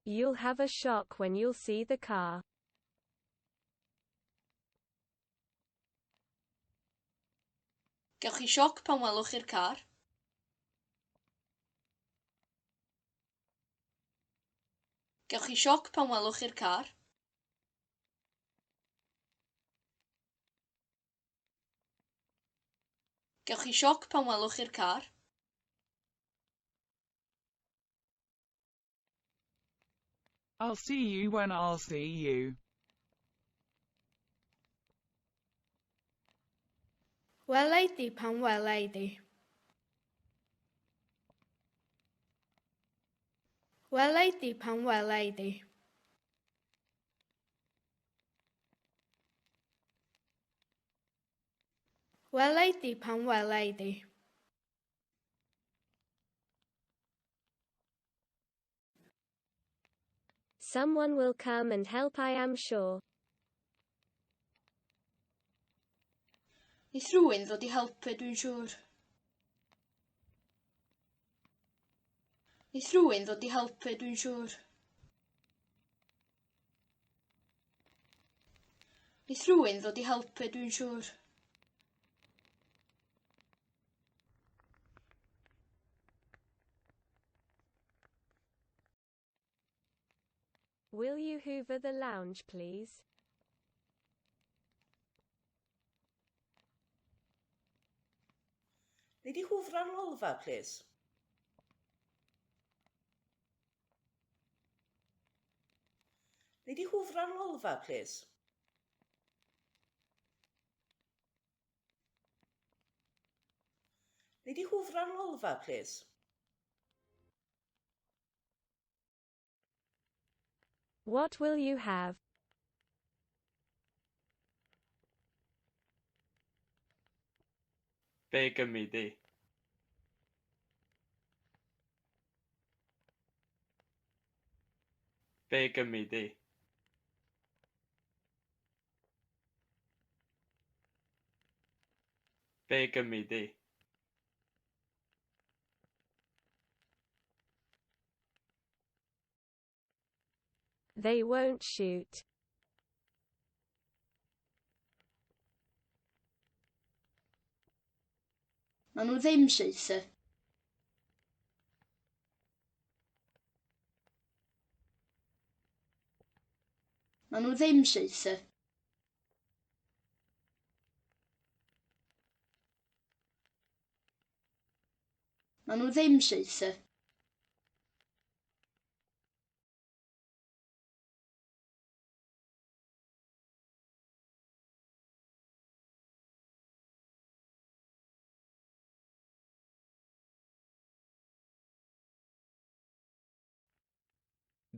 You'll have a shock when you'll see the car. Gewch chi sioc pan welwch chi'r car. Gewch chi sioc pan welwch chi'r car. Gewch chi sioc pan welwch chi'r car. I'll see you when I'll see you. Welai di pan welai di. Welai di pan welai di. Welai di pan welai di. Someone will come and help, I am sure. Neith rhywun ddod i helpu, dwi'n siŵr. Neith rhywun ddod i helpu, dwi'n siŵr. Neith rhywun ddod i helpu, dwi'n siŵr. Will you hoover the lounge, please? Nei di hwfro'r lolfa, please? Nei di hwfro'r lolfa, please? Nei di hwfro'r lolfa, please? What will you have? Be gymri di? Be gymri di? Be gymri di? They won't shoot. Maen nhw ddim saethu. Maen nhw ddim saethu. Maen nhw ddim saethu.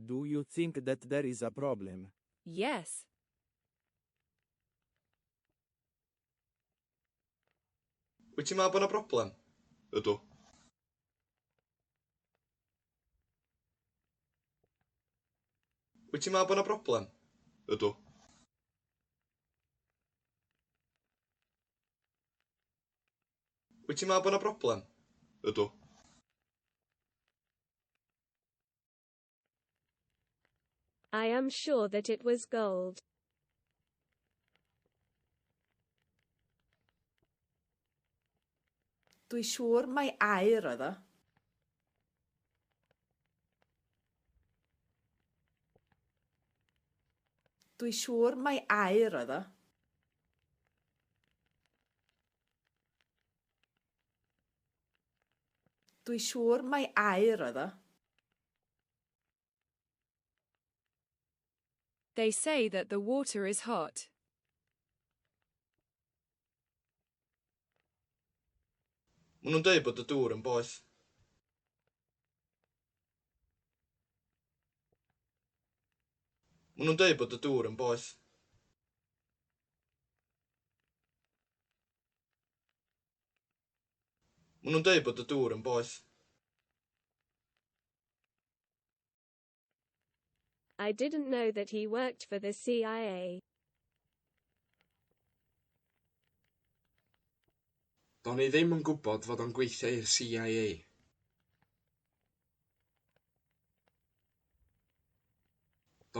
Do you think that there is a problem? Yes. Wyt ti'n meddwl bod yna broblem? Ydw. Wyt ti'n meddwl bod yna broblem? Ydw. Wyt ti'n meddwl bod yna broblem? Ydw. I am sure that it was gold. Dwi siŵr mai aur oedd o. Dwi siŵr mai aur oedd o. Dwi siŵr mai aur oedd o. They say that the water is hot. Maen nhw'n dweud bod y dŵr yn boeth. Maen nhw'n dweud bod y dŵr yn boeth. Maen nhw'n dweud bod y dŵr yn boeth. I didn't know that he worked for the CIA. Do'n i ddim yn gwybod fod o'n gweithio i'r CIA.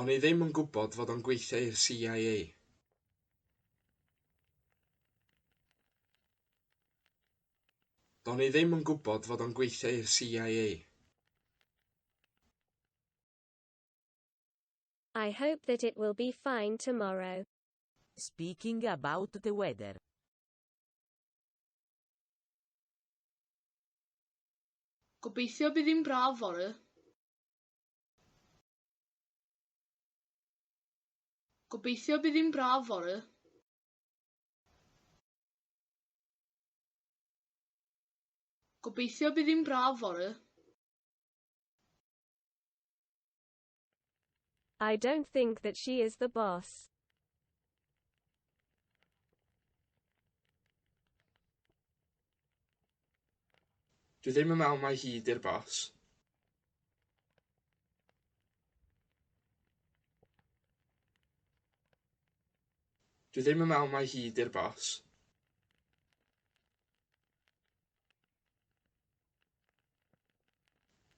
Do'n i ddim yn gwybod fod o'n gweithio i'r CIA. Do'n i ddim yn gwybod fod o'n gweithio i'r CIA. I hope that it will be fine tomorrow. Speaking about the weather. Gobeithio bydd hi'n braf fory. Gobeithio bydd hi'n braf fory. Gobeithio bydd hi'n braf fory. I don't think that she is the boss. Dwi ddim yn meddwl mai hi 'di'r boss. Dwi ddim yn meddwl mai hi 'di'r boss.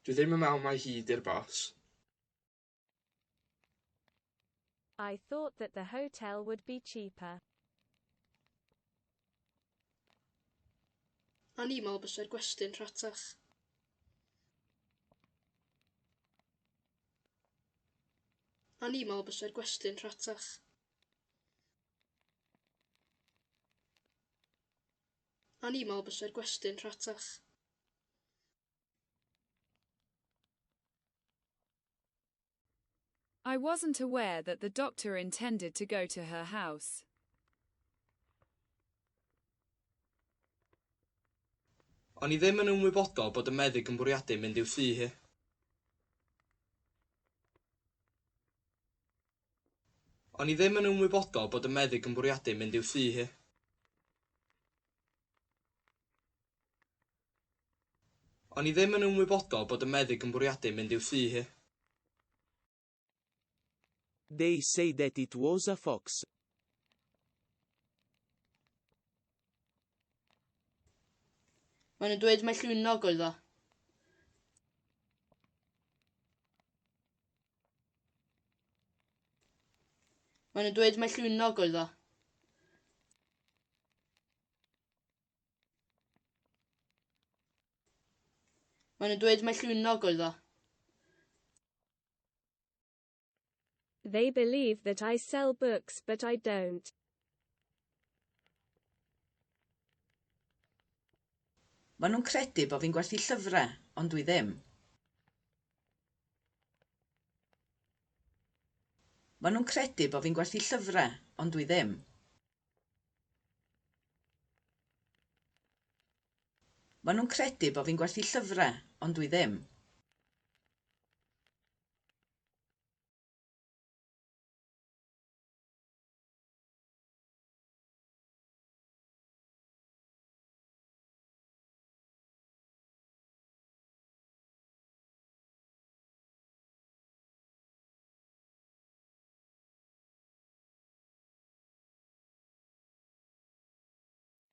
Dwi ddim yn meddwl mai hi 'di'r boss. I thought that the hotel would be cheaper. A ni meddwl bysa'r gwesty'n rhatach. A ni meddwl bysa'r gwesty'n rhatach. A ni meddwl bysa'r gwesty'n rhatach. I wasn't aware that the doctor intended to go to her house. O'n i ddim yn ymwybodol bod y meddyg yn bwriadu mynd i'w thŷ hi. O'n i ddim yn ymwybodol bod y meddyg yn bwriadu mynd i'w thŷ hi. O'n i ddim yn ymwybodol bod y meddyg yn bwriadu mynd i'w thŷ hi. They say that it was a fox. Maen nhw'n dweud mai llwynog oedd o. Maen nhw'n dweud mai llwynog oedd o. Maen nhw'n dweud mai llwynog oedd o. They believe that I sell books but I don't. Maen nhw'n credu bod fi'n gwerthu llyfrau, ond dwi ddim. Maen nhw'n credu bod fi'n gwerthu llyfrau, ond dwi ddim. Maen nhw'n credu bod fi'n gwerthu llyfrau, ond dwi ddim.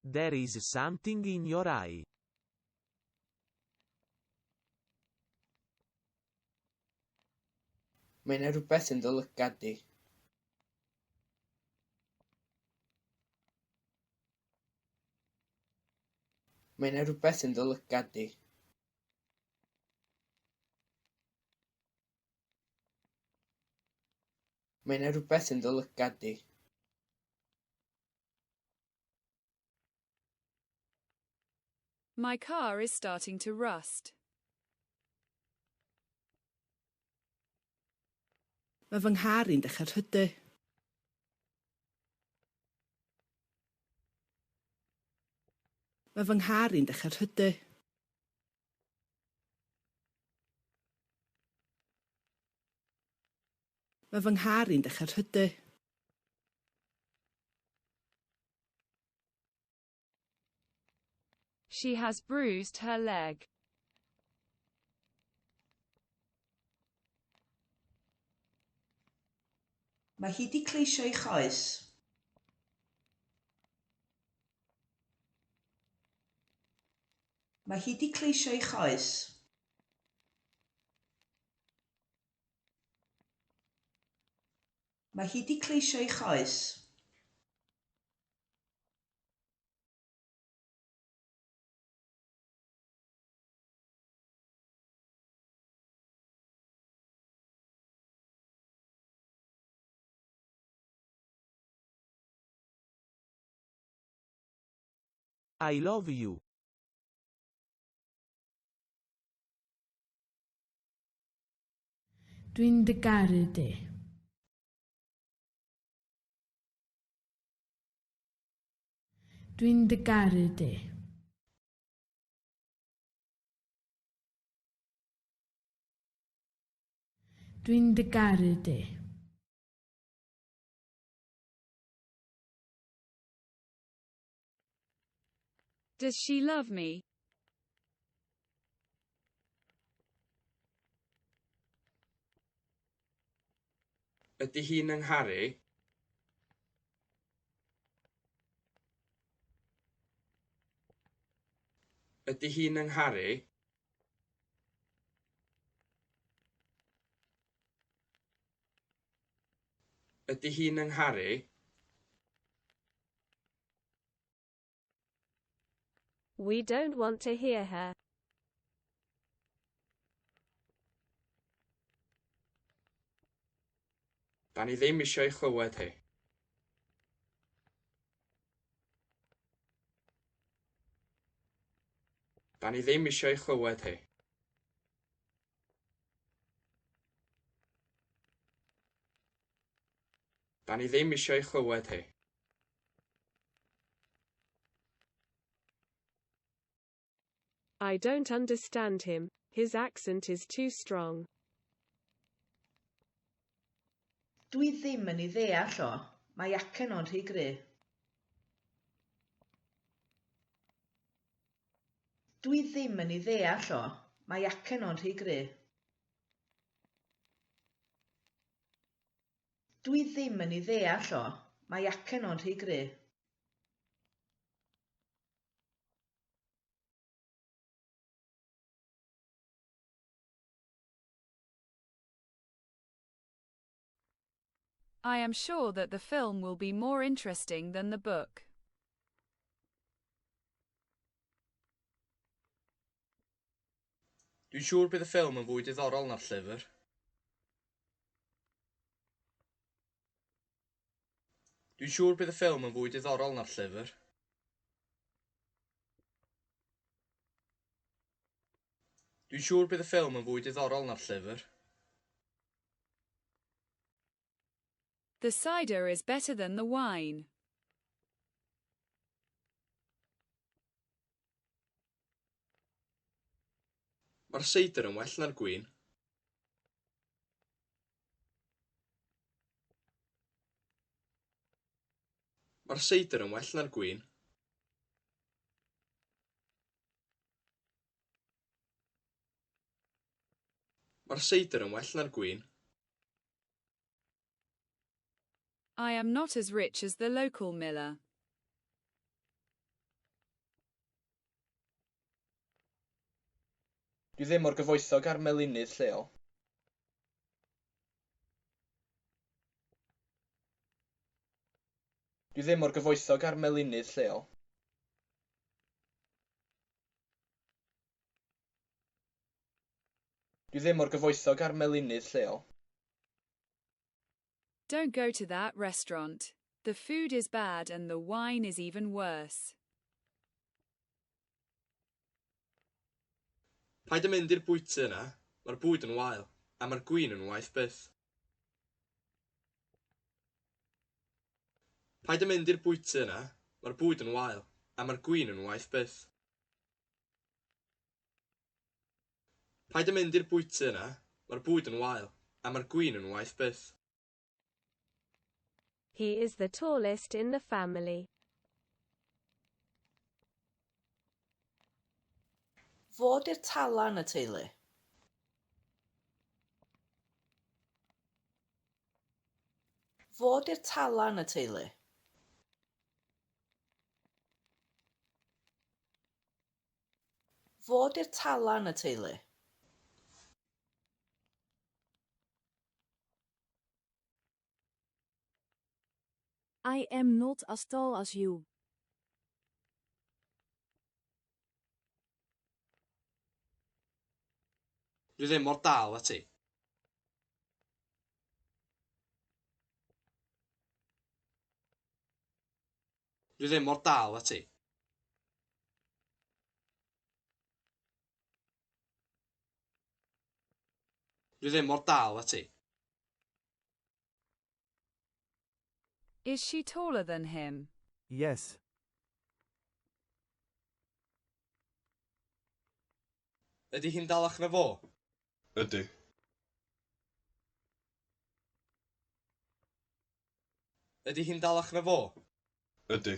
There is something in your eye. Mae 'na rhywbeth yn dy lygad di. Mae 'na rhywbeth yn dy lygad di. Mae 'na rhywbeth yn dy lygad di. My car is starting to rust. Mae fy nghar i'n dechrau rhydu. Mae fy nghar i'n dechrau rhydu. Mae fy nghar i'n dechrau rhydu. She has bruised her leg. Mae hi 'di cleisio ei choes. Mae hi 'di cleisio ei choes. Mae hi 'di cleisio ei choes. I love you. Dwi'n dy garu di. Dwi'n dy garu di. Dwi'n dy garu di. Does she love me? Ydy hi'n yngharu? Ydy hi'n yngharu? Ydy hi'n yngharu? We don't want to hear her. Da ni ddim eisiau ei chlywed hi. Da ni ddim eisiau ei chlywed hi. Da ni ddim eisiau ei chlywed hi. I don't understand him. His accent is too strong. Dwi ddim yn ei ddeall o. Mae acen o'n rhy gry. Dwi ddim yn ei ddeall o. Mae acen o'n rhy gry. Dwi ddim yn ei ddeall o. Mae acen o'n rhy gry. I am sure that the film will be more interesting than the book. Dwi'n siŵr bydd y ffilm yn fwy diddorol na'r llyfr. Dwi'n siŵr bydd y ffilm yn fwy diddorol na'r llyfr. Dwi'n siŵr bydd y ffilm yn fwy diddorol na'r llyfr. The cider is better than the wine. Mae'r seidr yn well na'r gwin. Mae'r seidr yn well na'r gwin. Mae'r seidr yn well na'r gwin. I am not as rich as the local miller. Dwi ddim mor gyfoethog â'r melynydd lleol. Dwi ddim mor gyfoethog â'r melynydd lleol. Dwi ddim mor gyfoethog â'r melynydd lleol. Don't go to that restaurant. The food is bad and the wine is even worse. Paid â mynd i'r bwyty yna, mae'r bwyd yn wael, a mae'r gwin yn waeth byth. Paid â mynd i'r bwyty yna, mae'r bwyd yn wael, a mae'r gwin yn waeth byth. Paid â mynd i'r bwyty yna, mae'r bwyd yn wael, a mae'r gwin yn waeth byth. He is the tallest in the family. Fod i'r tala yn y teulu. Fod i'r tala yn y teulu. Fod i'r tala yn y teulu. I am not as tall as you. Dwi ddim mor dal â ti. Dwi ddim mor dal â ti. Dwi ddim mor dal â ti. Is she taller than him? Yes. Ydy hi'n dalach na fo? Ydy. Ydy hi'n dalach na fo? Ydy.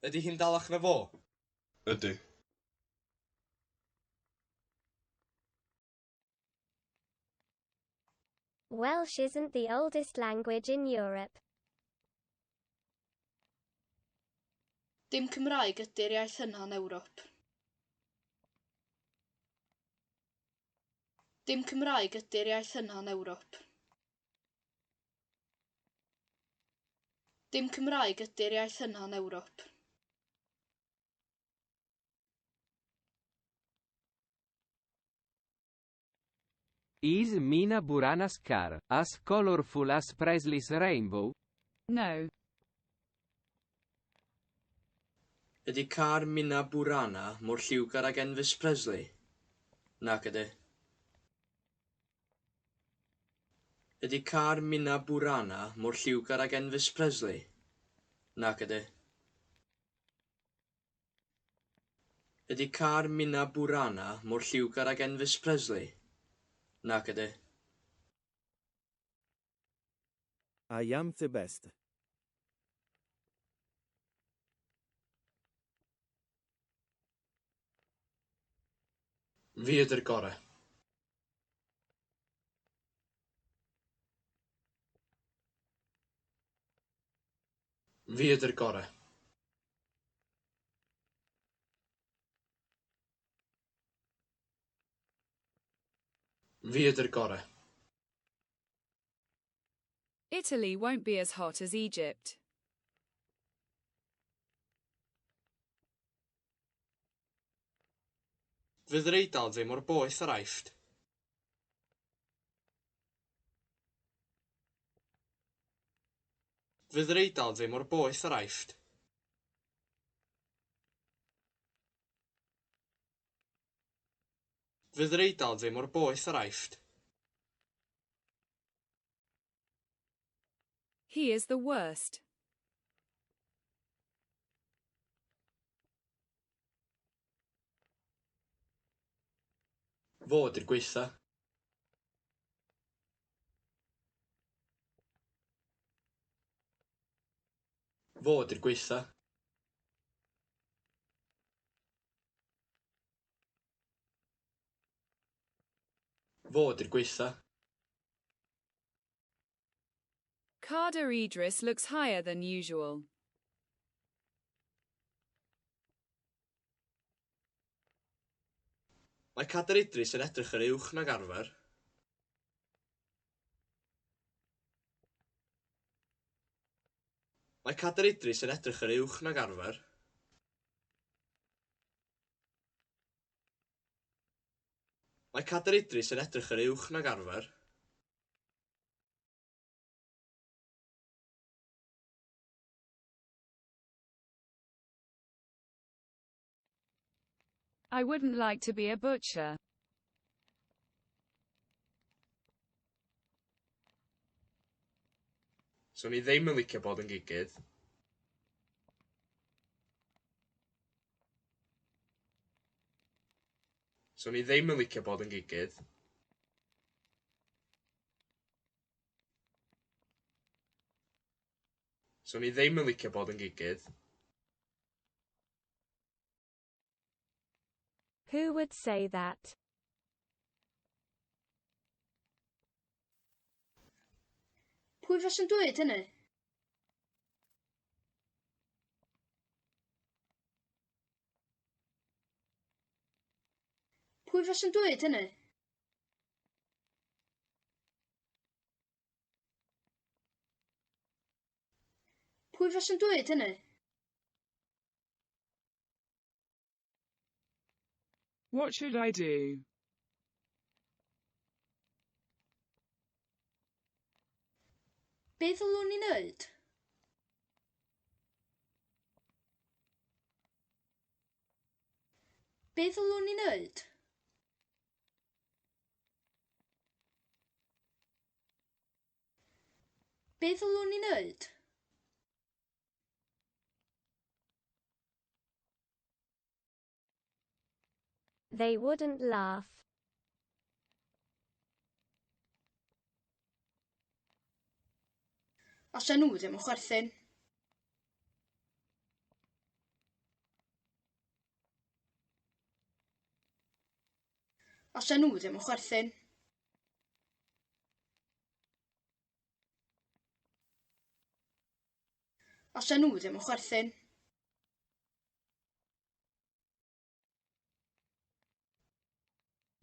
Ydy hi'n dalach na fo? Ydy. Welsh isn't the oldest language in Europe. Dim Cymraeg ydy'r iaith yna yn Ewrop. Dim Cymraeg ydy'r iaith yna yn Ewrop. Dim Cymraeg ydy'r iaith yna yn Ewrop. Is Mina Burana's car as colorful as Presley's rainbow? No. Ydy car Mina Burana mor lliwgar ag Elvis Presley? Nac ydy. Ydy car Mina Burana mor lliwgar ag Elvis Presley? Nac ydy. Ydy car Mina Burana mor lliwgar ag Elvis Presley? Nac ydy. I am the best. Fi ydy'r gorau. Fi ydy'r gorau. Fi ydy'r gorau. Italy won't be as hot as Egypt. Fydd yr Eidal ddim mor boeth ar Aifft. Fydd yr Eidal ddim mor boeth ar Aifft. Fydd yr Eidal ddim mor boeth ar Aifft. He is the worst. Fo ydy'r gwaetha. Fo ydy'r gwaetha. Fo ydy'r gwaetha. Carter Idris looks higher than usual. Mae Cader Idris yn edrych yr uwch nag arfer. Mae Cader Idris yn edrych yr uwch nag arfer. Mae Cader Idris yn edrych yr uwch nag arfer. I wouldn't like to be a butcher. So ni ddim yn licio bod yn gigydd. So ni ddim yn licio bod yn gigydd. So ni ddim yn licio bod yn gigydd. Who would say that? Pwy fysa'n dweud hynny? Pwy fysa'n dweud hynny? Pwy fysa'n dweud hynny? What should I do? Be ddylwn ni wneud? Be ddylwn ni wneud? Be ddylwn ni wneud? They wouldn't laugh. Os nhw ddim yn chwerthin. Os nhw ddim yn chwerthin. Os nhw ddim yn chwerthin.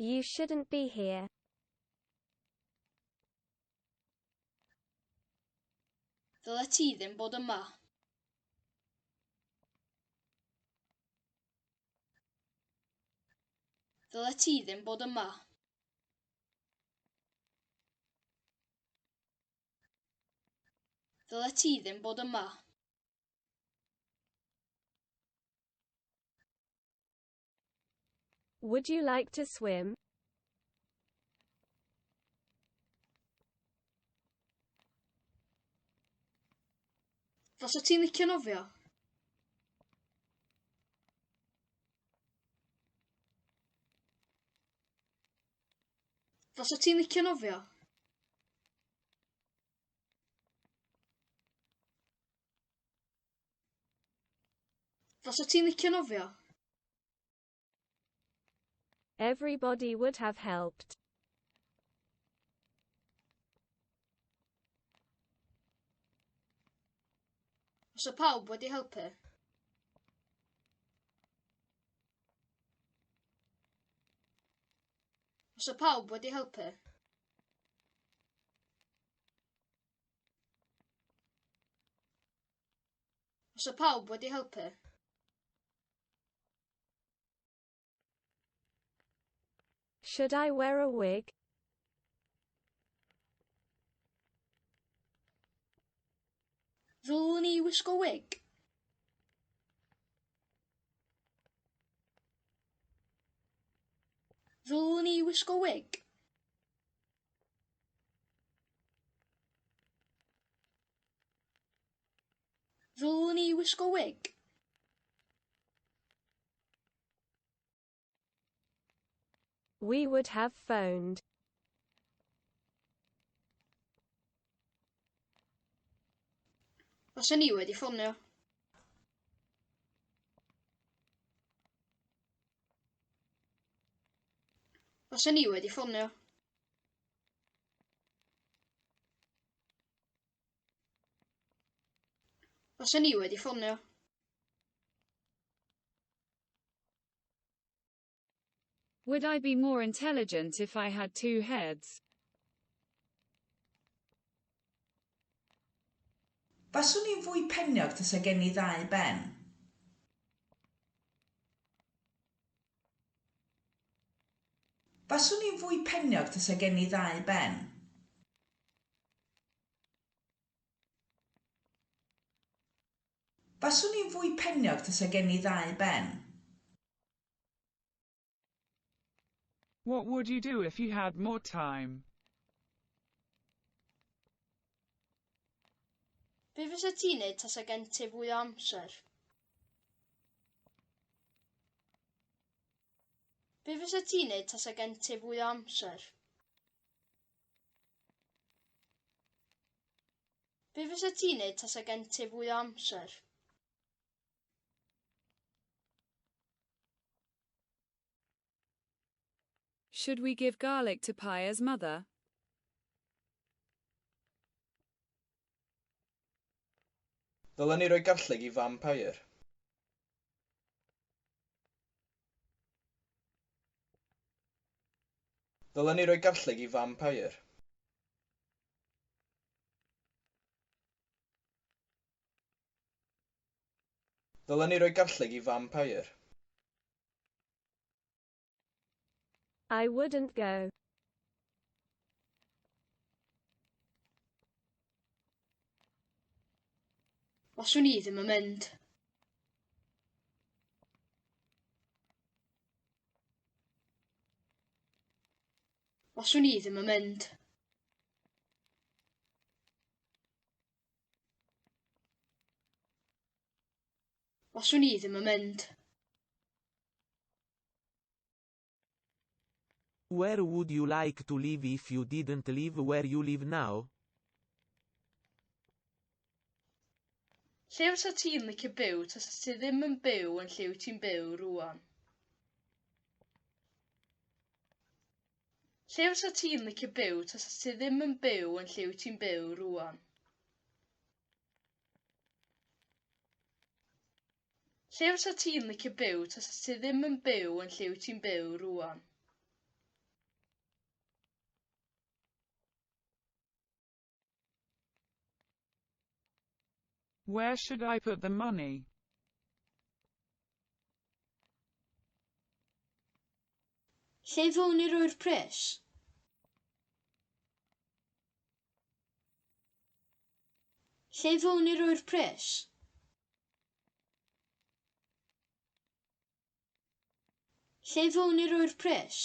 You shouldn't be here. Ddyle ti ddim bod yma. Ddyle ti ddim bod yma. Ddyle ti ddim bod yma. Would you like to swim? Fysa ti'n licio nofio? Fysa ti'n licio nofio? Fysa ti'n licio nofio? Everybody would have helped. Fysa pawb wedi helpu? Fysa pawb wedi helpu? Fysa pawb wedi helpu? Should I wear a wig? Ddylwn ni wisgo wig? Ddylwn ni wisgo wig? Ddylwn ni wisgo wig? We would have phoned. Fysa ni wedi ffonio. Fysa ni wedi ffonio. Fysa ni wedi ffonio. Would I be more intelligent if I had two heads? Faswn i'n fwy peniog tasa gen i ddau ben. Faswn i'n fwy peniog tasa gen i ddau ben. Faswn i'n fwy peniog tasa gen i ddau ben. What would you do if you had more time? Be fysa ti'n neud tasa gen ti fwy o amser? Be fysa ti'n neud tasa gen ti fwy o amser? Be fysa ti'n neud tasa gen ti fwy o amser? Should we give garlic to Paya's mother? Ddylen ni roi garlleg i fam Pair. Ddylen ni roi garlleg i fam Pair. Ddylen ni roi garlleg i vampire? I wouldn't go. Faswn i ddim yn mynd. Faswn i ddim yn mynd. Faswn i ddim yn mynd. Where would you like to live if you didn't live where you live now? Lle fysa ti'n licio byw tas ti ddim yn byw yn lle wyt ti'n byw rwan? Lle fysa ti'n licio byw tas ti ddim yn byw yn lle wyt ti'n byw rwan? Lle fysa ti'n licio byw tas ti ddim yn byw yn lle wyt ti'n byw rwan? Where should I put the money? Lle fwn ni roi'r pres? Lle fwn ni roi'r pres? Lle fwn ni roi'r pres?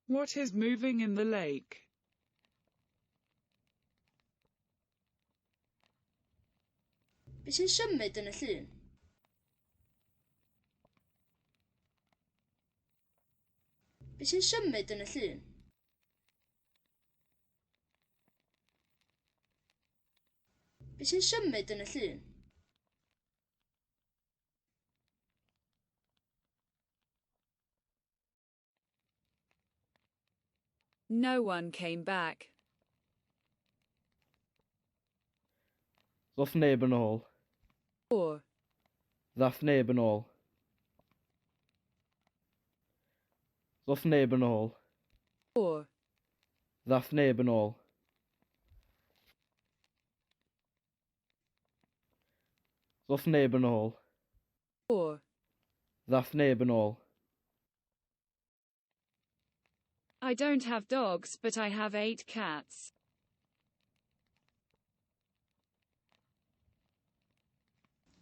What is moving in the lake? Be sy'n symud yn y llun? Be sy'n symud yn y llun? Be sy'n symud yn y llun? No one came back. Ddoth neb yn ôl. Or, Ddath neb yn ôl. Ddoth neb yn ôl. or, Ddath neb yn ôl. Ddoth neb yn ôl. or. Ddath neb yn ôl. I don't have dogs, but I have 8 cats.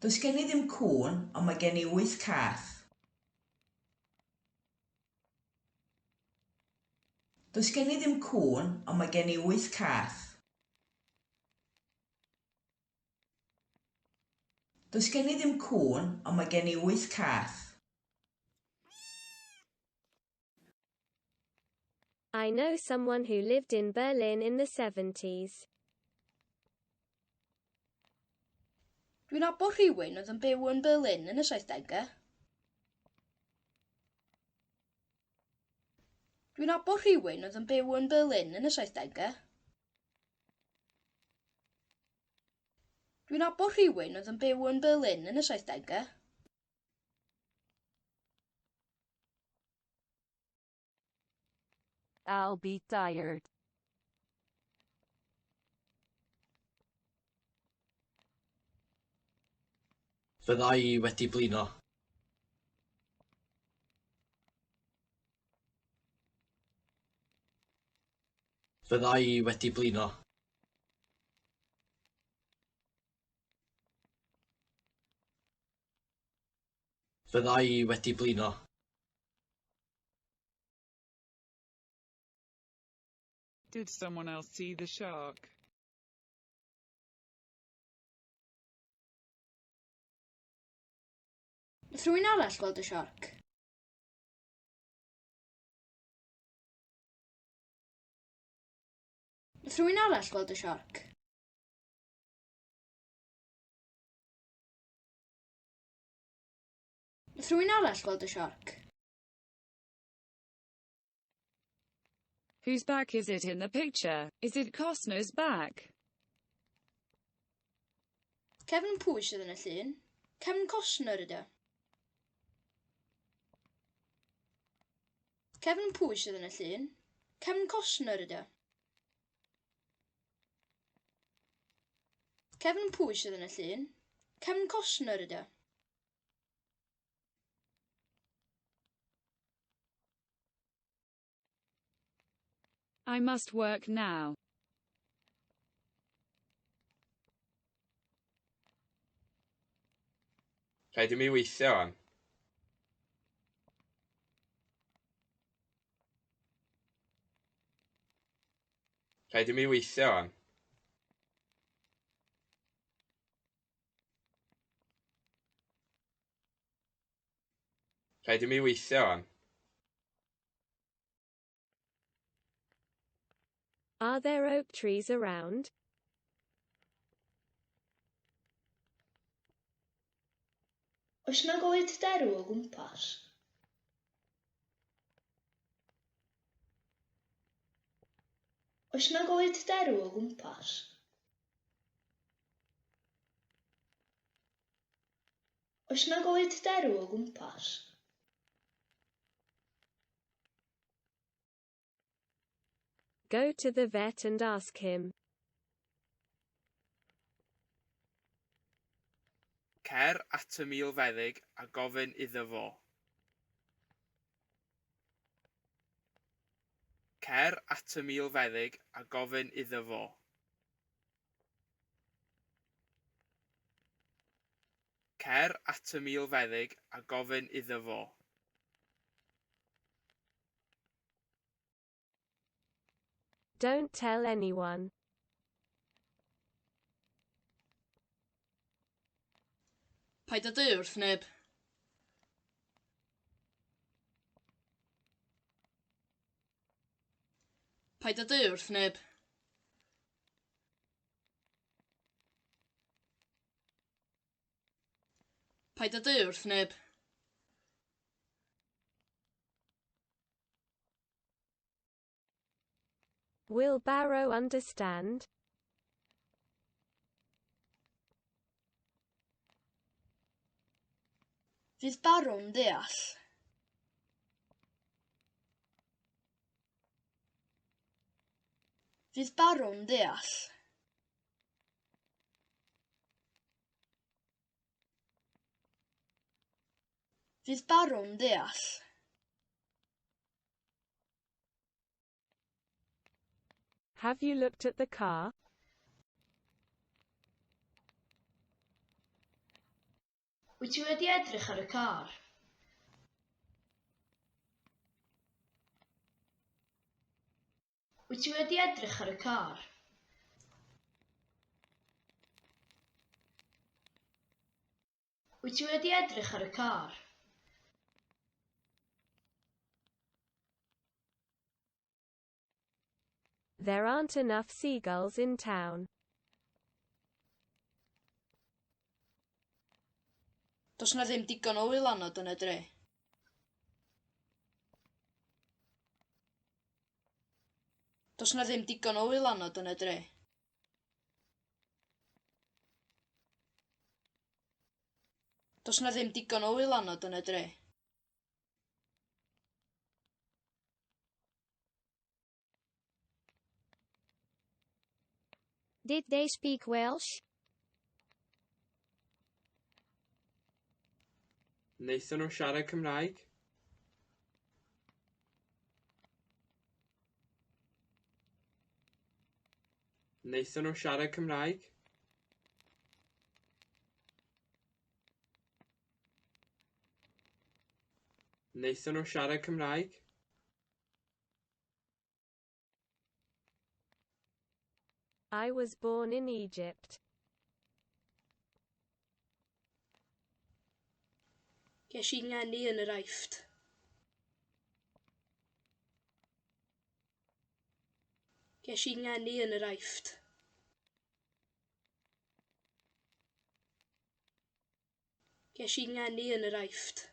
Does gen i ddim cŵn, ond mae gen i 8 cath. Does gen i ddim cŵn, ond mae gen i 8 cath. Does gen i ddim cŵn, ond mae gen i 8 cath. I know someone who lived in Berlin in the 70s. Dwi'n nabod rhywun oedd yn byw yn Berlin yn y 70au. Dwi'n nabod rhywun oedd yn byw yn Berlin yn y 70au. Dwi'n nabod rhywun oedd yn byw yn Berlin yn y 70au. I'll be tired. Fydda i wedi blino. Fydda i wedi blino. Fydda i wedi blino. Did someone else see the shark? Nath rhywun arall gweld y siarc? Nath rhywun arall gweld y siarc? Nath rhywun arall gweld y siarc? Whose back is it in the picture? Is it Costner's back? Kevin pwy sydd yn y llun? Kevin Costner ydy o. Cefn pwy sydd yn y llun? Cefn Costner ydy. Cefn pwy sydd yn y llun? Cefn Costner ydy. I must work now. Rhaid i mi weithio wan. Rhaid i mi weithio wan. Rhaid i mi weithio wan. Are there oak trees around? Oes na goed derw o gwmpas? Oes na goed derw o gwmpas? Oes na goed derw o gwmpas? Go to the vet and ask him. Cer at y milfeddyg a gofyn iddo fo. Cer at y milfeddyg a gofyn iddo fo. Cer at y milfeddyg a gofyn iddo fo. Don't tell anyone. Paid â dy wrth neb. Paid â dy wrth neb. Paid â dy wrth neb. Will Barrow understand? Fydd Barw'n deall. Fydd Barw'n deall. Fydd Barw'n deall. Have you looked at the car? Wyt ti wedi edrych ar y car? Wyt ti wedi edrych ar y car? Wyt ti wedi edrych ar y car? There aren't enough seagulls in town. Does na ddim digon o wylanod yn y dre. Does na ddim digon o wylanod yn y dre. Does na ddim digon o wylanod yn y dre. Did they speak Welsh? Wnaethon nhw siarad Cymraeg? Wnaethon nhw siarad Cymraeg? Wnaethon nhw siarad Cymraeg? I was born in Egypt. Ges i ngeni yn yr Aifft. Ges i ngeni yn yr Aifft. Ges i ngeni yn yr Aifft.